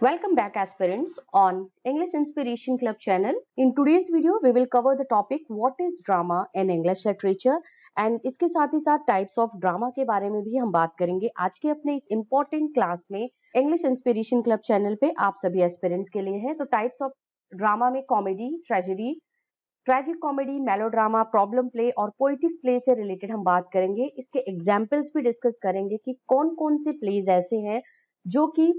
Welcome back aspirants on English Inspiration Club channel. In today's video we will cover the topic what is drama in English literature and इसके साथ ही साथ types of drama के बारे में भी हम बात करेंगे आज के अपने इस important क्लास में English Inspiration Club चैनल पे आप सभी एस्पिरेंट्स के लिए है। तो टाइप्स ऑफ ड्रामा में comedy, tragedy, tragic comedy, melodrama, problem play और पोइटिक प्ले से रिलेटेड हम बात करेंगे। इसके एग्जाम्पल्स भी डिस्कस करेंगे कि कौन कौन से प्लेज ऐसे हैं जो कि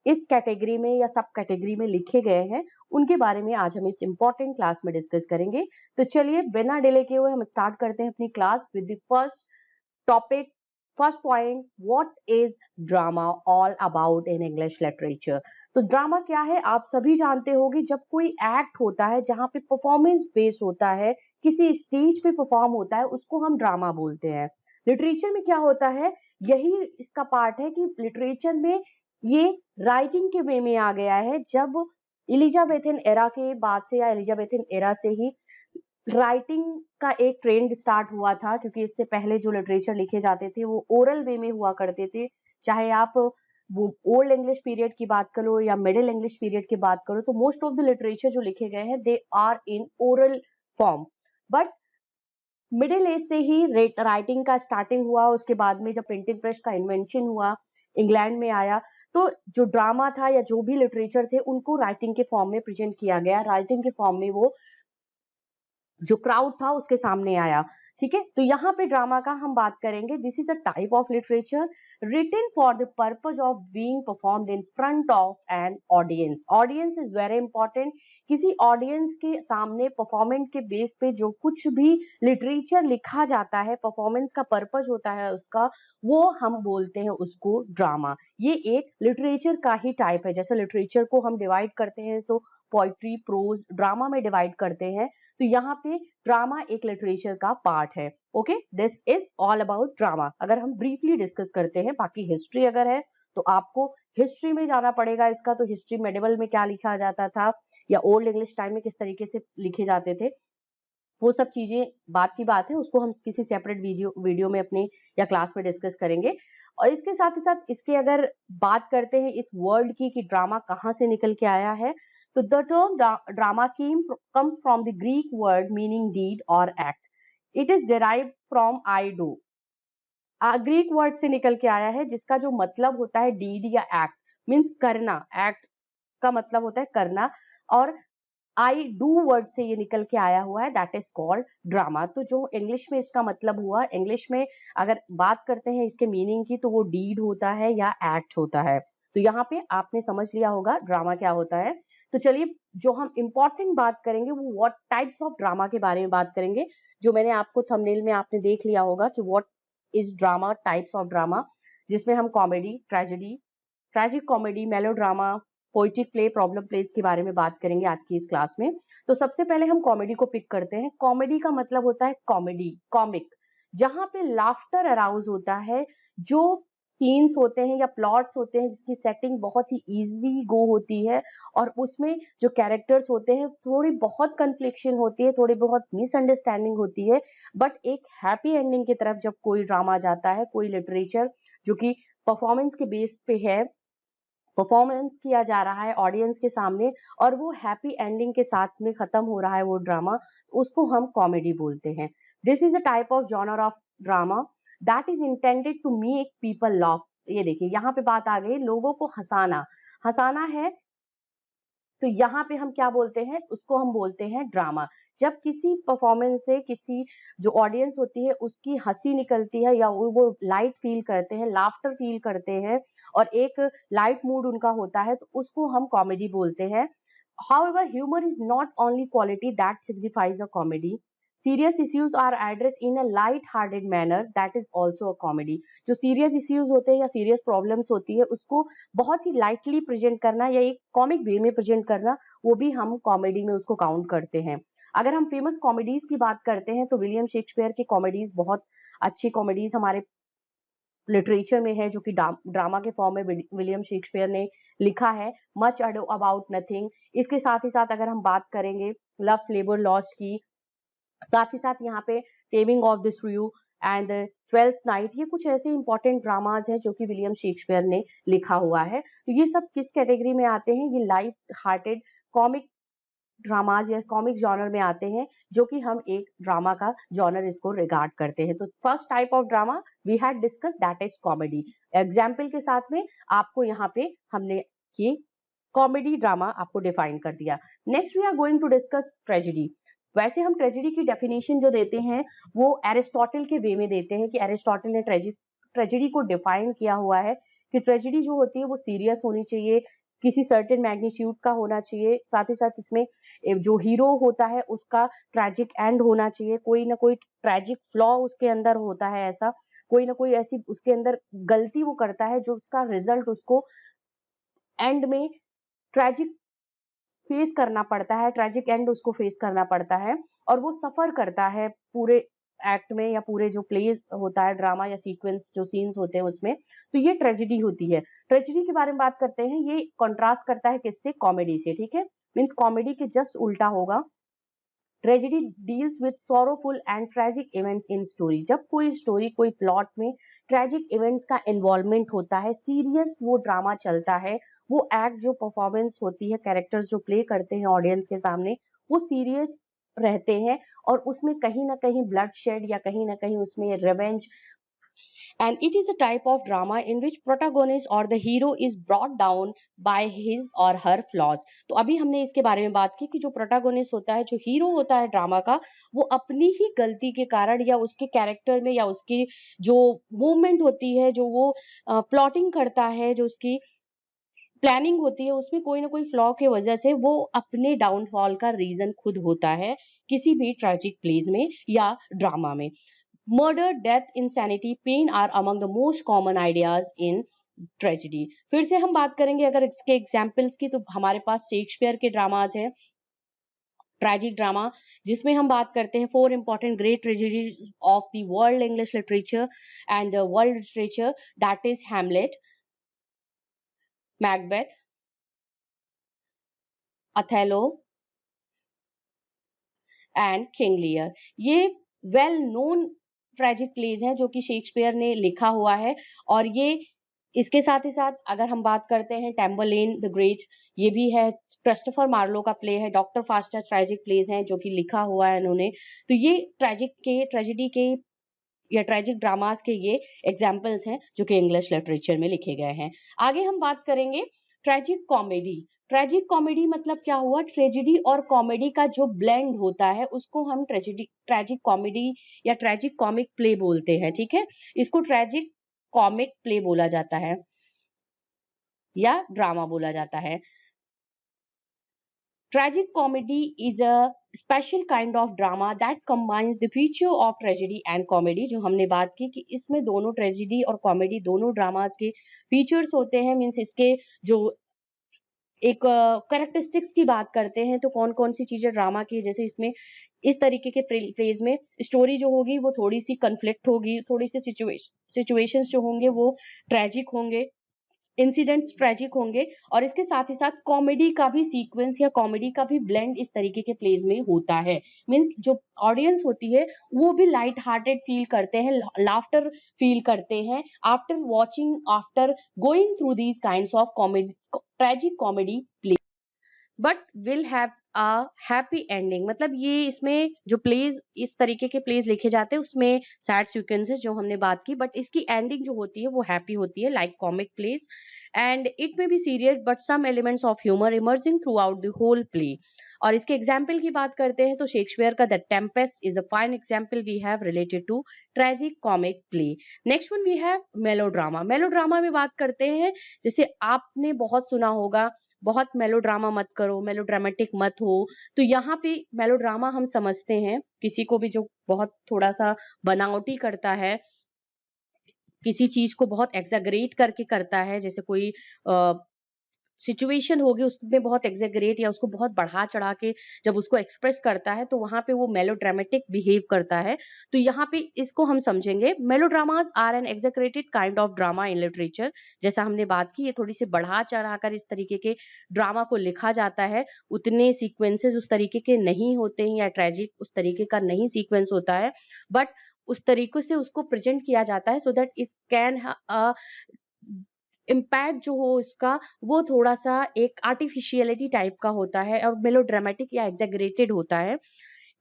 इस कैटेगरी में या सब कैटेगरी में लिखे गए हैं, उनके बारे में आज हम इस इंपॉर्टेंट क्लास में डिस्कस करेंगे। तो चलिए बिना डिले किए हुए हम स्टार्ट करते हैं अपनी class with the first topic, first point, what is drama all about in English literature. तो ड्रामा क्या है आप सभी जानते होंगे। जब कोई एक्ट होता है जहां पे परफॉर्मेंस बेस्ड होता है, किसी स्टेज पे परफॉर्म होता है, उसको हम ड्रामा बोलते हैं। लिटरेचर में क्या होता है, यही इसका पार्ट है कि लिटरेचर में ये राइटिंग के वे में आ गया है। जब एलिजाबेथन एरा के बाद से या एलिजाबेथन एरा से ही राइटिंग का एक ट्रेंड स्टार्ट हुआ था, क्योंकि इससे पहले जो लिटरेचर लिखे जाते थे वो ओरल वे में हुआ करते थे। चाहे आप वो ओल्ड इंग्लिश पीरियड की बात करो या मिडिल इंग्लिश पीरियड की बात करो, तो मोस्ट ऑफ द लिटरेचर जो लिखे गए हैं they are in oral form. But middle age से ही राइटिंग का स्टार्टिंग हुआ। उसके बाद में जब प्रिंटिंग प्रेस का इन्वेंशन हुआ, इंग्लैंड में आया, तो जो ड्रामा था या जो भी लिटरेचर थे उनको राइटिंग के फॉर्म में प्रेजेंट किया गया। राइटिंग के फॉर्म में वो जो क्राउड था उसके सामने आया। ठीक है, तो यहाँ पे ड्रामा का हम बात करेंगे। This is a type of literature written for the purpose of being performed in front of an audience. Audience is very important. किसी ऑडियंस के सामने परफॉर्मेंस के बेस पे जो कुछ भी लिटरेचर लिखा जाता है, परफॉर्मेंस का पर्पज होता है उसका, वो हम बोलते हैं उसको ड्रामा। ये एक लिटरेचर का ही टाइप है। जैसे लिटरेचर को हम डिवाइड करते हैं तो पोइट्री, प्रोज, ड्रामा में डिवाइड करते हैं, तो यहाँ पे ड्रामा एक लिटरेचर का पार्ट है। Okay, this is all about drama. अगर हम ब्रीफली डिस्कस करते हैं, बाकी हिस्ट्री अगर है तो आपको हिस्ट्री में जाना पड़ेगा इसका। तो हिस्ट्री मेडिवल में क्या लिखा जाता था या ओल्ड इंग्लिश टाइम में किस तरीके से लिखे जाते थे, वो सब चीजें बात की बात है, उसको हम किसी सेपरेट वीडियो में अपने या क्लास में डिस्कस करेंगे। और इसके साथ ही साथ इसके अगर बात करते हैं इस वर्ड की कि ड्रामा कहाँ से निकल के आया है, तो the term drama comes from the Greek word meaning deed or act. It is derived from I do. Greek word से निकल के आया है जिसका जो मतलब होता है डीड या एक्ट, मीन्स करना। एक्ट का मतलब होता है करना, और आई डू वर्ड से ये निकल के आया हुआ है, दैट इज कॉल्ड ड्रामा। तो जो इंग्लिश में इसका मतलब हुआ, इंग्लिश में अगर बात करते हैं इसके मीनिंग की, तो वो डीड होता है या एक्ट होता है। तो यहाँ पे आपने समझ लिया होगा ड्रामा क्या होता है। तो चलिए जो हम इंपॉर्टेंट बात करेंगे वो व्हाट टाइप्स ऑफ ड्रामा के बारे में बात करेंगे, जो मैंने आपको थंबनेल में आपने देख लिया होगा कि what is drama, types of drama, जिसमें हम comedy, tragedy, tragic comedy, melodrama, poetic play, problem plays के बारे में बात करेंगे आज की इस क्लास में। तो सबसे पहले हम कॉमेडी को पिक करते हैं। कॉमेडी का मतलब होता है कॉमेडी, कॉमिक, जहां पे लाफ्टर अराउज होता है। जो सीन्स होते हैं या प्लॉट्स होते हैं जिसकी सेटिंग बहुत ही इजी गो होती है, और उसमें जो कैरेक्टर्स होते हैं थोड़ी बहुत कन्फ्लिक्शन होती है, थोड़ी बहुत मिसअंडरस्टैंडिंग होती है, बट एक हैप्पी एंडिंग की तरफ जब कोई ड्रामा जाता है, कोई लिटरेचर जो कि परफॉर्मेंस के बेस पे है, परफॉर्मेंस किया जा रहा है ऑडियंस के सामने, और वो हैप्पी एंडिंग के साथ में खत्म हो रहा है वो ड्रामा, उसको हम कॉमेडी बोलते हैं। This is a type of genre of drama that is intended to make people laugh. ये देखिए यहाँ पे बात आ गई, लोगों को हंसाना, हंसाना है, तो यहाँ पे हम क्या बोलते हैं, उसको हम बोलते हैं ड्रामा। जब किसी परफॉर्मेंस से किसी जो ऑडियंस होती है उसकी हंसी निकलती है या वो लाइट फील करते हैं, लाफ्टर फील करते हैं, और एक लाइट मूड उनका होता है, तो उसको हम कॉमेडी बोलते हैं। However, humor is not only quality that signifies a comedy. Serious issues are addressed in a light-hearted manner that is also a comedy. जो सीरियस इश्यूज होते हैं या सीरियस प्रॉब्लम्स होती है उसको बहुत ही लाइटली प्रेजेंट करना या एक कॉमिक वे में प्रेजेंट करना, वो भी हम कॉमेडी में उसको काउंट करते हैं। अगर हम फेमस कॉमेडीज की बात करते हैं तो विलियम शेक्सपियर की कॉमेडीज बहुत अच्छी कॉमेडीज हमारे लिटरेचर में है, जो कि ड्रामा के फॉर्म में विलियम शेक्सपियर ने लिखा है। Much ado about nothing. इसके साथ ही साथ अगर हम बात करेंगे लव्स लेबर लॉस्ट की, साथ ही साथ यहाँ पे टेमिंग ऑफ द श्रू, एंड ट्वेल्थ नाइट, ये कुछ ऐसे इंपॉर्टेंट ड्रामाज हैं जो कि विलियम शेक्सपियर ने लिखा हुआ है। तो ये सब किस कैटेगरी में आते हैं? ये लाइट हार्टेड कॉमिक ड्रामाज या कॉमिक जॉनर में आते हैं, जो कि हम एक ड्रामा का जॉनर इसको रिगार्ड करते हैं। तो first type of drama we had discuss, that is comedy. Example के साथ में आपको यहाँ पे हमने ये कॉमेडी ड्रामा आपको डिफाइन कर दिया। Next we are going to discuss tragedy. वैसे हम ट्रेजेडी की डेफिनेशन जो देते हैं वो एरिस्टोटल के वे में देते हैं कि एरिस्टोटल ने ट्रेजेडी को डिफाइन किया हुआ है कि ट्रेजेडी जो होती है वो सीरियस होनी चाहिए, किसी सर्टेन मैग्नीट्यूड का होना चाहिए, साथ ही साथ इसमें जो हीरो होता है उसका ट्रैजिक एंड होना चाहिए, कोई ना कोई ट्रैजिक फ्लॉ उसके अंदर होता है, ऐसा कोई ना कोई ऐसी उसके अंदर गलती वो करता है जो उसका रिजल्ट उसको एंड में ट्रैजिक फेस करना पड़ता है, ट्रैजिक एंड उसको फेस करना पड़ता है और वो सफर करता है पूरे एक्ट में या पूरे जो प्ले होता है ड्रामा या सीक्वेंस जो सीन्स होते हैं उसमें। तो ये ट्रेजेडी होती है। ट्रेजेडी के बारे में बात करते हैं, ये कॉन्ट्रास्ट करता है किससे? कॉमेडी से, ठीक है। मीन्स कॉमेडी के जस्ट उल्टा होगा। Tragedy deals with sorrowful and tragic events in story. जब कोई स्टोरी, कोई प्लॉट में ट्रेजिक इवेंट्स का इन्वॉल्वमेंट होता है, सीरियस वो ड्रामा चलता है, वो एक्ट जो परफॉर्मेंस होती है, कैरेक्टर्स जो प्ले करते हैं ऑडियंस के सामने, वो सीरियस रहते हैं और उसमें कहीं ना कहीं ब्लड शेड या कहीं ना कहीं उसमें revenge, and it is a type of drama in which protagonist or the hero is brought down by his or her flaws। तो अभी हमने इसके बारे में बात की कि जो प्रोटागोनिस्ट होता है, जो हीरो होता है ड्रामा का, वो अपनी ही गलती के कारण या उसके कैरेक्टर में या उसकी जो मूवमेंट होती है, जो वो प्लॉटिंग करता है, जो उसकी प्लानिंग होती है, उसमें कोई ना कोई फ्लॉ की वजह से वो अपने डाउनफॉल का रीजन खुद होता है किसी भी ट्रेजिक प्लेज में या ड्रामा में। Murder, death, insanity, pain are among the most common ideas in tragedy. फिर से हम बात करेंगे अगर इसके एग्जाम्पल्स की, तो हमारे पास शेक्सपियर के ड्रामाज हैं, ट्रेजिक ड्रामा, जिसमें हम बात करते हैं four important great tragedies of the world English literature and the world literature, that is Hamlet, Macbeth, Othello and King Lear. ये वेल नोन ट्रेजिक प्लेज हैं जो कि शेक्सपियर ने लिखा हुआ है। और ये इसके साथ ही साथ अगर हम बात करते हैं टेम्बरलेन द ग्रेट, ये भी है, क्रिस्टोफर मार्लो का प्ले है, डॉक्टर फास्टर ट्रेजिक प्लेज हैं जो कि लिखा हुआ है इन्होंने। तो ये ट्रेजेडी के या ट्रेजिक ड्रामास के ये एग्जाम्पल्स हैं जो कि इंग्लिश लिटरेचर में लिखे गए हैं। आगे हम बात करेंगे ट्रेजिक कॉमेडी। ट्रेजिक कॉमेडी मतलब क्या हुआ? ट्रेजेडी और कॉमेडी का जो ब्लेंड होता है उसको हम ट्रेजिक कॉमेडी या ट्रेजिक कॉमिक प्ले बोलते हैं, ठीक है। इसको ट्रेजिक कॉमिक प्ले बोला जाता है या ड्रामा बोला जाता है। Tragic comedy is a special kind of drama that combines the feature of tragedy and comedy। जो हमने बात की कि इसमें दोनों ट्रेजिडी और कॉमेडी दोनों ड्रामास के फीचर्स होते हैं। मीन्स इसके जो एक कैरेक्टरिस्टिक्स की बात करते हैं तो कौन कौन सी चीजें ड्रामा की, जैसे इसमें इस तरीके के प्लेज में स्टोरी जो होगी वो थोड़ी सी कन्फ्लिक्ट होगी, थोड़ी सी सिचुएशंस जो होंगे वो ट्रेजिक होंगे, इंसिडेंट्स ट्रेजिक होंगे, और इसके साथ ही साथ कॉमेडी का भी सीक्वेंस या कॉमेडी का भी ब्लेंड इस तरीके के प्लेज में होता है। मीन्स जो ऑडियंस होती है वो भी लाइट हार्टेड फील करते हैं, लाफ्टर फील करते हैं after watching, after going through these kinds of comedy, tragic comedy play, but will have a happy ending. मतलब ये इसमें जो प्लेज, इस तरीके के प्लेज लिखे जाते हैं उसमें सैड सीक्वेंसेस जो हमने बात की, बट इसकी एंडिंग जो होती है वो हैप्पी होती है, like comic plays. And it may be serious but some elements of humour emerging throughout the whole play. और इसके एग्जाम्पल की बात करते हैं तो शेक्सपियर का the tempest is a fine example we have related to tragic comic play. Next one we have melodrama. Melodrama में बात करते हैं, जैसे आपने बहुत सुना होगा, बहुत मेलोड्रामा मत करो, मेलोड्रामेटिक मत हो। तो यहाँ पे मेलोड्रामा हम समझते हैं किसी को भी जो बहुत थोड़ा सा बनावटी करता है, किसी चीज को बहुत एक्सैगरेट करके करता है, जैसे कोई सिचुएशन होगी उसमें बहुत एक्सैगरेट या उसको बहुत बढ़ा चढ़ा के जब उसको एक्सप्रेस करता है तो वहां पे वो मेलोड्रामेटिक बिहेव करता है। तो यहाँ पे इसको हम समझेंगे, melodramas are an exaggerated kind of drama in literature. जैसा हमने बात की, ये थोड़ी सी बढ़ा चढ़ा कर इस तरीके के ड्रामा को लिखा जाता है, उतने सीक्वेंसेस उस तरीके के नहीं होते हैं या ट्रेजिक उस तरीके का नहीं सीक्वेंस होता है, बट उस तरीके से उसको प्रेजेंट किया जाता है so that it can impact जो हो इसका वो थोड़ा सा एक आर्टिफिशियलिटी टाइप का होता है और मेलोड्रामेटिक या एग्जैगरेटेड होता है,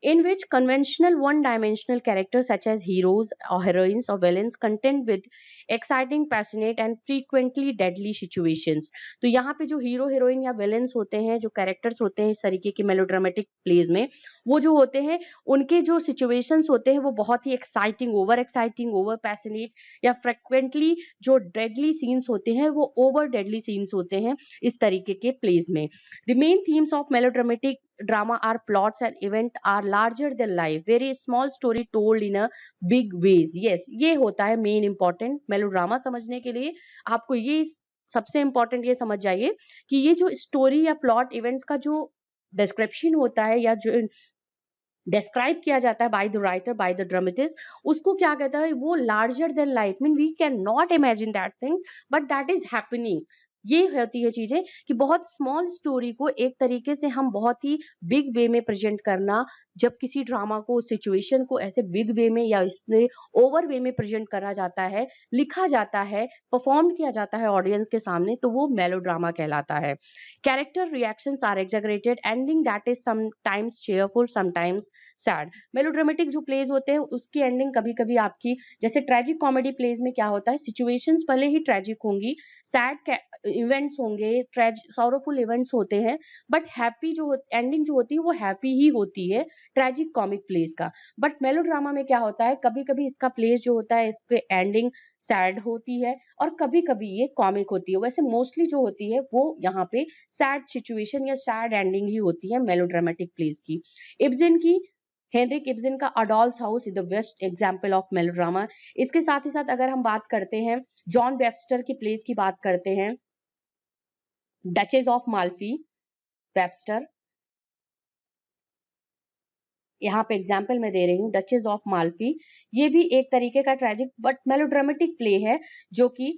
in which conventional one-dimensional characters such as heroes or heroines or villains contend with exciting, passionate and frequently deadly situations. तो यहाँ पे जो हीरो हीरोइन या विलेंस होते हैं, जो कैरेक्टर्स होते हैं इस तरीके के मेलोड्रामेटिक प्लेज में, वो जो होते हैं उनके जो सिचुएशंस होते हैं वो बहुत ही एक्साइटिंग, ओवर पैशनेट या फ्रिक्वेंटली जो डेडली सीन्स होते हैं वो ओवर डेडली सीन्स होते हैं इस तरीके के प्लेज में. The main themes of melodramatic drama are plots and events are larger than life, very small story told in a big ways. Yes, ये होता है मेन इंपॉर्टेंट मेलोड्रामा समझने के लिए. आपको ये सबसे इंपॉर्टेंट ये समझ जाइए कि ये जो स्टोरी या प्लॉट इवेंट्स का जो डिस्क्रिप्शन होता है या जो डिस्क्राइब किया जाता है by the writer, by the dramatist, उसको क्या कहता है, वो larger than life, mean we can not imagine that things but that is happening. ये होती है चीजें कि बहुत स्मॉल स्टोरी को एक तरीके से हम बहुत ही बिग वे में प्रेजेंट करना, जब किसी ड्रामा को, सिचुएशन को ऐसे बिग वे में या इसने ओवर वे में प्रेजेंट करा जाता है, लिखा जाता है, परफॉर्म किया जाता है ऑडियंस के सामने, तो वो मेलोड्रामा कहलाता है. Character reactions are exaggerated, ending that is sometimes cheerful, sometimes sad. Melodramatic जो प्लेज होते हैं उसकी एंडिंग कभी कभी आपकी, जैसे ट्रेजिक कॉमेडी प्लेज में क्या होता है, सिचुएशंस भले ही ट्रेजिक होंगी, सैड इवेंट्स होंगे, सॉरोफुल इवेंट्स होते हैं, बट हैप्पी जो एंडिंग जो होती है वो हैप्पी ही होती है ट्रेजिक कॉमिक प्लेज का. बट मेलोड्रामा में क्या होता है, कभी कभी इसका प्लेज जो होता है इसके एंडिंग सैड होती है और कभी कभी ये कॉमिक होती है. वैसे मोस्टली जो होती है वो यहाँ पे सैड सिचुएशन या सैड एंडिंग ही होती है मेलोड्रामेटिक प्लेज की. इब्सन की, हेनरिक इब्सन का a doll's house is the best example of melodrama. इसके साथ ही साथ अगर हम बात करते हैं जॉन वेबस्टर की प्लेज की बात करते हैं, डचेस ऑफ माल्फी, वेबस्टर, यहाँ पे एग्जाम्पल मैं दे रही हूँ, डचेस ऑफ माल्फी. ये भी एक तरीके का ट्रेजिक बट मेलोड्रामेटिक प्ले है जो कि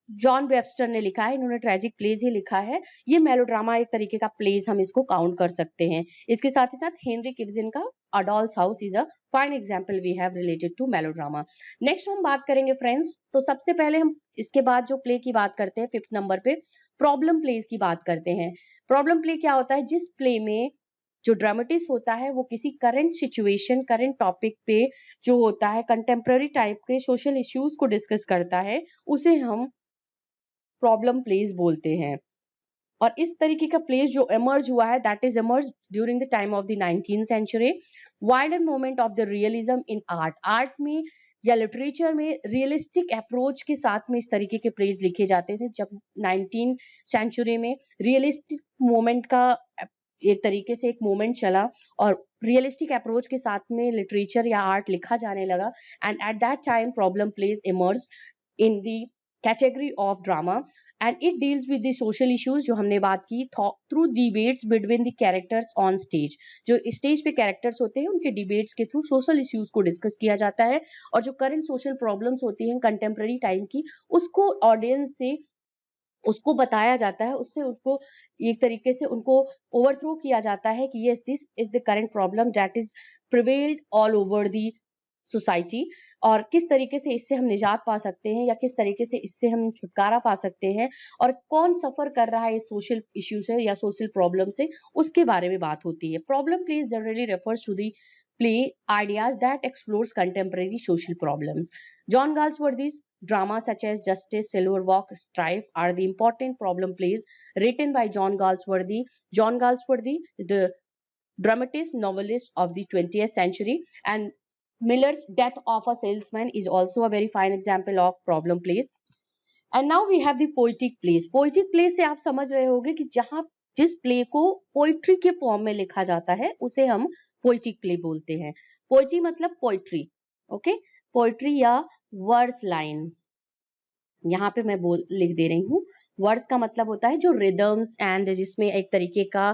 जॉन वेबस्टर ने लिखा है. इन्होंने ट्रेजिक प्लेज ही लिखा है. ये मेलोड्रामा एक तरीके का प्लेज हम इसको काउंट कर सकते हैं. इसके साथ ही साथ हेनरिक इब्सन का a doll's house is a fine example we have related to melodrama. Next हम बात करेंगे फ्रेंड्स, तो सबसे पहले हम इसके बाद जो प्ले की बात करते हैं 5th नंबर पे, प्रॉब्लम प्लेज की बात करते हैं. प्रॉब्लम प्ले क्या होता है, जिस प्ले में जो ड्रामेटिस्ट होता है वो किसी करंट सिचुएशन, करंट टॉपिक पे जो होता है, कंटेम्प्रेरी टाइप के सोशल इश्यूज को डिस्कस करता है, उसे हम प्रॉब्लम प्लेज बोलते हैं. और इस तरीके का प्लेज जो एमर्ज हुआ है, that is emerge during the time of the 19th century. Wider moment of the realism in art, art में या लिटरेचर में रियलिस्टिक अप्रोच के साथ में इस तरीके के प्लेज लिखे जाते थे. जब 19th सेंचुरी में रियलिस्टिक मोमेंट का एक तरीके से एक मोमेंट चला और रियलिस्टिक अप्रोच के साथ में लिटरेचर या आर्ट लिखा जाने लगा, and at that time problem plays emerge in the category of drama and it deals with the social issues जो हमने बात की, through debates between the characters on stage. जो स्टेज पे कैरेक्टर्स होते हैं उनके डिबेट्स के थ्रू सोशल इश्यूज को डिस्कस किया जाता है और जो करंट सोशल प्रॉब्लम्स होती हैं कंटेम्प्रेरी टाइम की, उसको ऑडियंस से उसको बताया जाता है, उससे उनको एक तरीके से उनको ओवरथ्रो किया जाता है कि yes this is the current problem that is prevailed all over the society, और किस तरीके से इससे हम निजात पा सकते हैं या किस तरीके से इससे हम छुटकारा पा सकते हैं और कौन सफर कर रहा है इस सोशल इश्यू से या सोशल प्रॉब्लम से, उसके बारे में बात होती है. Problem plays generally refers to the play ideas that explores contemporary social problems. John Galsworthy's drama such as Justice, Silver Walk, Strife are the important problem plays written by John Galsworthy. John Galsworthy, the dramatist novelist of the 20th century, and Miller's Death of a Salesman is also a very fine example of problem plays. And now we have the poetic plays. Poetic plays से आप समझ रहे होंगे कि जहाँ जिस play को poetry के फॉर्म में लिखा जाता है उसे हम पोइटिक प्ले बोलते हैं. पोइट्री मतलब पोइट्री, ओके, पोइट्री या वर्ड्स लाइन्स. यहाँ पे मैं लिख दे रही हूँ. वर्ड्स का मतलब होता है जो रिदम्स एंड जिसमें एक तरीके का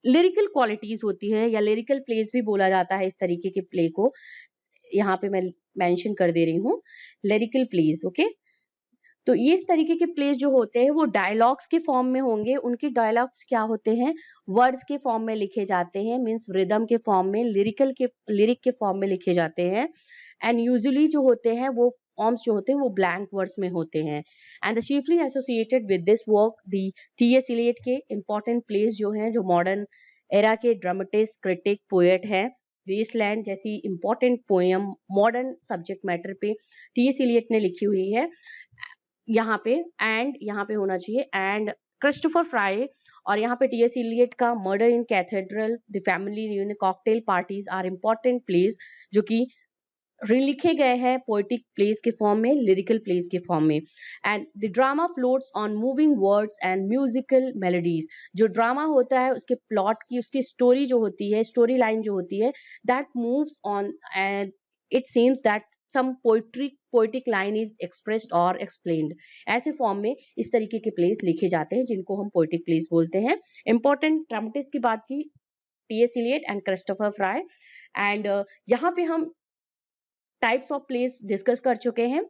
लिरिकल क्वालिटीज होती है या लिरिकल प्लेज भी बोला जाता है इस तरीके के प्ले को. यहाँ पे मैं मेंशन कर दे रही हूँ लिरिकल प्लेज, ओके. तो ये इस तरीके के प्लेस जो होते हैं वो डायलॉग्स के फॉर्म में होंगे। उनके डायलॉग्स क्या होते हैं, वर्ड्स के फॉर्म में लिखे जाते हैं, मीन्स रिदम के फॉर्म में, लिरिक के फॉर्म में लिखे जाते हैं। एंड यूजुअली जो होते हैं वो फॉर्म्स जो होते हैं वो ब्लैंक वर्ड्स में होते हैं। And the chiefly associated with this work the T S. Eliot के इम्पोर्टेंट प्लेस जो हैं, जो मॉडर्न एरा के ड्रामेटिस्ट, क्रिटिक, पोएट हैं। वेस्टलैंड जैसी important poem modern subject matter पे टी.एस. इलियट ने लिखी हुई है। यहाँ पे यहाँ पे होना चाहिए एंड क्रिस्टोफर फ्राई, और यहाँ पे टी.एस. इलियट का murder in cathedral, the family reunion, cocktail parties are important plays जो कि लिखे गए हैं पोएटिक प्लेस के फॉर्म में, लिरिकल प्लेस के फॉर्म में। And the drama floats on moving words and musical melodies. जो ड्रामा होता है उसके प्लॉट की, उसकी स्टोरी जो होती है, स्टोरी लाइन जो होती है, that moves on and it seems that some poetic line is expressed और एक्सप्लेन्ड। ऐसे फॉर्म में इस तरीके के प्लेस लिखे जाते हैं जिनको हम पोएटिक प्लेस बोलते हैं। इंपॉर्टेंट ड्रामेटिस्ट की बात की, T S. Eliot and Christopher Fry. And यहाँ पे हम टाइप्स ऑफ प्लेस डिस्कस कर चुके हैं।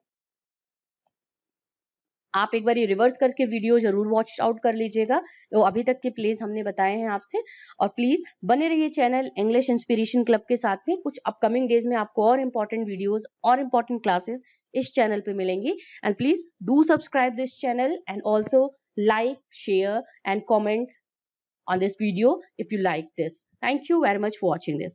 आप एक बार ये रिवर्स करके वीडियो जरूर वॉच आउट कर लीजिएगा, तो अभी तक के प्लेस हमने बताए हैं आपसे। और प्लीज बने रहिए चैनल इंग्लिश इंस्पिरेशन क्लब के साथ में। कुछ अपकमिंग डेज में आपको और इम्पोर्टेंट वीडियोस और इम्पोर्टेंट क्लासेस इस चैनल पे मिलेंगी। And please do subscribe this channel and also like, share and comment on this video if you like this. Thank you very much for watching this.